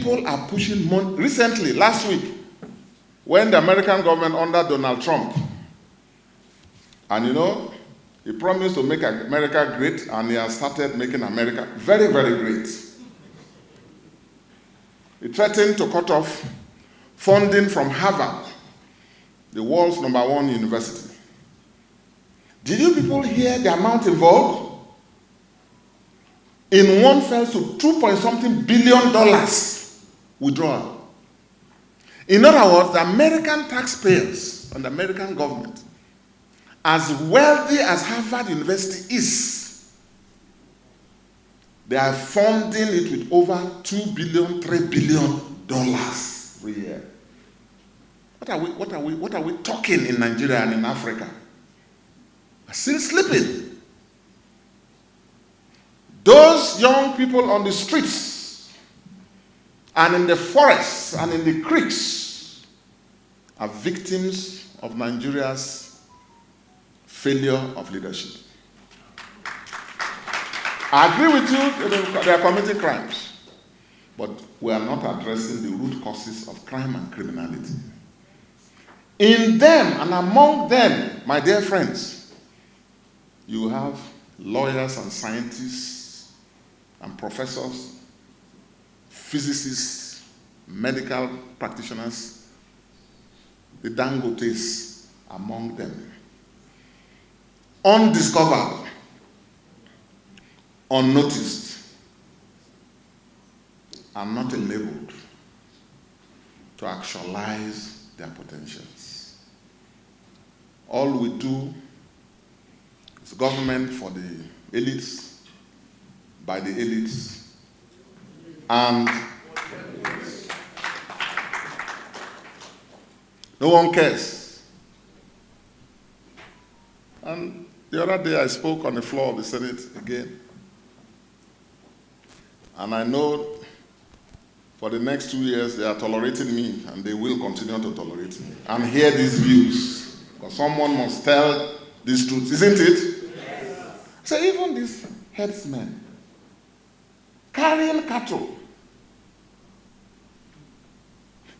people are pushing money. Recently, last week, when the American government under Donald Trump, and you know, he promised to make America great, and he has started making America very, very great. He threatened to cut off funding from Harvard, the world's #1 university. Did you people hear the amount involved? In one fell to $2.something billion withdrawal. In other words, the American taxpayers and the American government, as wealthy as Harvard University is, they are funding it with over $2 billion, $3 billion every year. What are we talking in Nigeria and in Africa? Are still sleeping. Those young people on the streets and in the forests and in the creeks are victims of Nigeria's failure of leadership. I agree with you, they are committing crimes, but we are not addressing the root causes of crime and criminality. In them and among them, my dear friends, you have lawyers and scientists and professors, physicists, medical practitioners, the Dangotes among them. Undiscovered, unnoticed, and not enabled to actualize their potentials. All we do is government for the elites, by the elites, and no one cares. And the other day I spoke on the floor of the Senate again, and I know for the next 2 years they are tolerating me, and they will continue to tolerate me and hear these views, because someone must tell this truth, isn't it? Yes. So even these headsmen carrying cattle,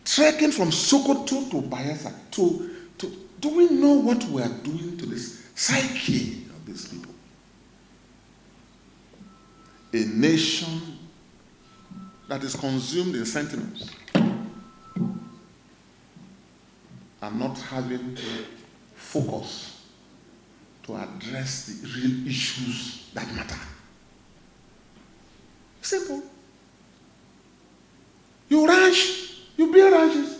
trekking from Sokoto to Bayelsa, do we know what we are doing to this psyche of these people? A nation that is consumed in sentiments and not having to focus to address the real issues that matter. Simple. You ranch, you build ranches.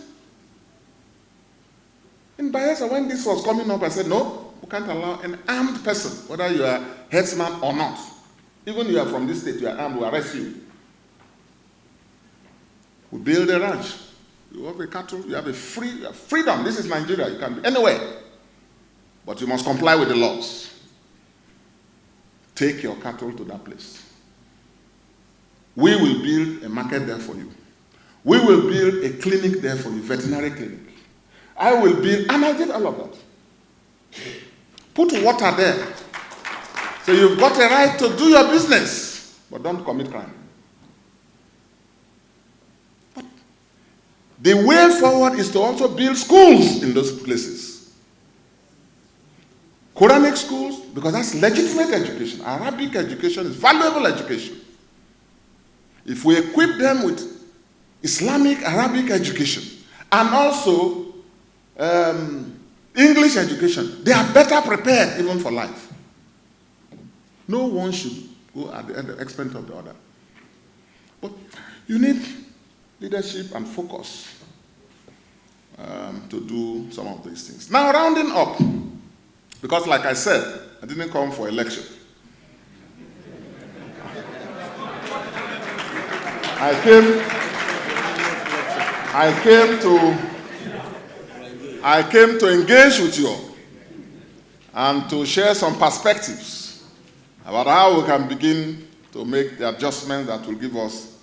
In Bayelsa, when this was coming up, I said, no, we can't allow an armed person, whether you are headsman or not. Even if you are from this state, you are armed, we arrest you. We build a ranch. You have a cattle, you have freedom. This is Nigeria, you can be anywhere. But you must comply with the laws. Take your cattle to that place. We will build a market there for you. We will build a clinic there for you, veterinary clinic. I will build, and I did all of that. Put water there. So you've got a right to do your business, but don't commit crime. But the way forward is to also build schools in those places. Quranic schools, because that's legitimate education. Arabic education is valuable education. If we equip them with Islamic, Arabic education, and also English education, they are better prepared even for life. No one should go at the expense of the other. But you need leadership and focus to do some of these things. Now, rounding up, because like I said, I didn't come for election. I came to engage with you and to share some perspectives about how we can begin to make the adjustments that will give us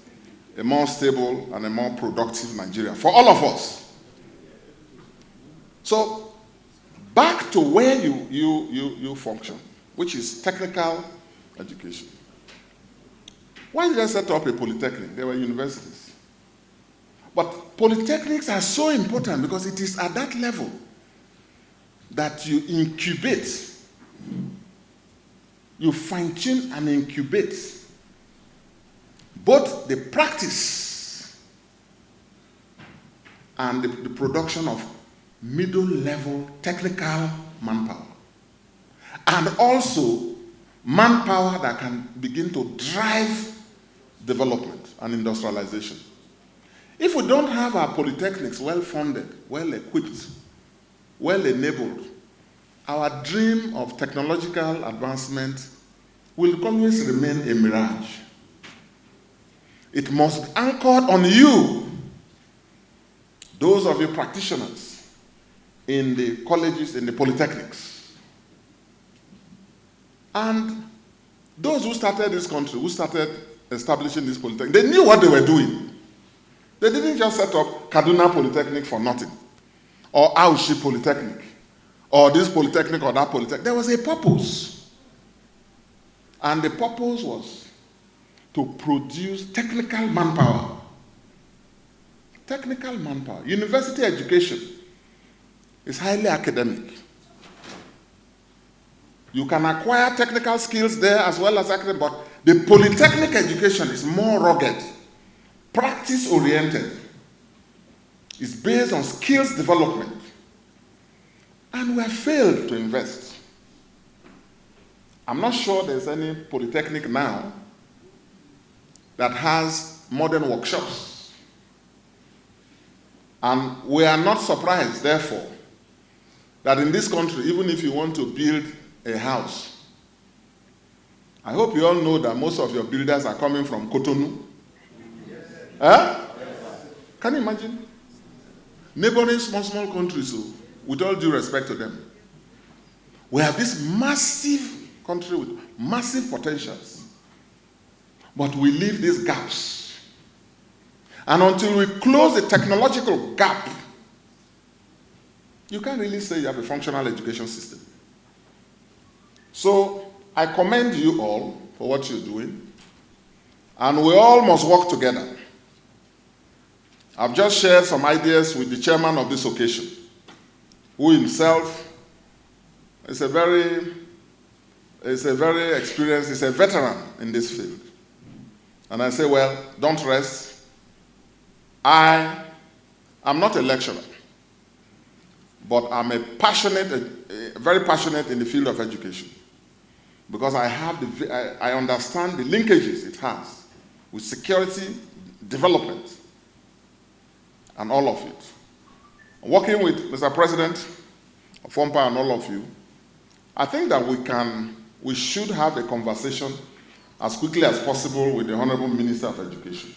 a more stable and a more productive Nigeria for all of us. So, back to where you function, which is technical education. Why did I set up a polytechnic? There were universities. But polytechnics are so important because it is at that level that you incubate, you fine-tune and incubate both the practice and the production of middle-level technical manpower, and also manpower that can begin to drive development and industrialization. If we don't have our polytechnics well-funded, well-equipped, well-enabled, our dream of technological advancement will always remain a mirage. It must be anchored on you, those of you practitioners in the colleges, in the polytechnics. And those who started this country, who started establishing this polytechnic, they knew what they were doing. They didn't just set up Kaduna Polytechnic for nothing, or Aushi Polytechnic, or this polytechnic or that polytechnic. There was a purpose. And the purpose was to produce technical manpower. Technical manpower. University education is highly academic. You can acquire technical skills there as well as academic, but the polytechnic education is more rugged, practice-oriented. It's based on skills development. And we have failed to invest. I'm not sure there's any polytechnic now that has modern workshops. And we are not surprised, therefore, that in this country, even if you want to build a house, I hope you all know that most of your builders are coming from Cotonou. Yes. Huh? Yes. Can you imagine? Neighboring small countries, so, with all due respect to them, we have this massive country with massive potentials, but we leave these gaps. And until we close the technological gap, you can't really say you have a functional education system. So I commend you all for what you're doing, and we all must work together. I've just shared some ideas with the chairman of this occasion, who himself is a very experienced, is a veteran in this field. And I say, well, don't rest. I am not a lecturer, but I'm very passionate in the field of education, because I understand the linkages it has with security, development, and all of it. Working with Mr. President, Fompa, and all of you, I think that we should have a conversation as quickly as possible with the Honorable Minister of Education.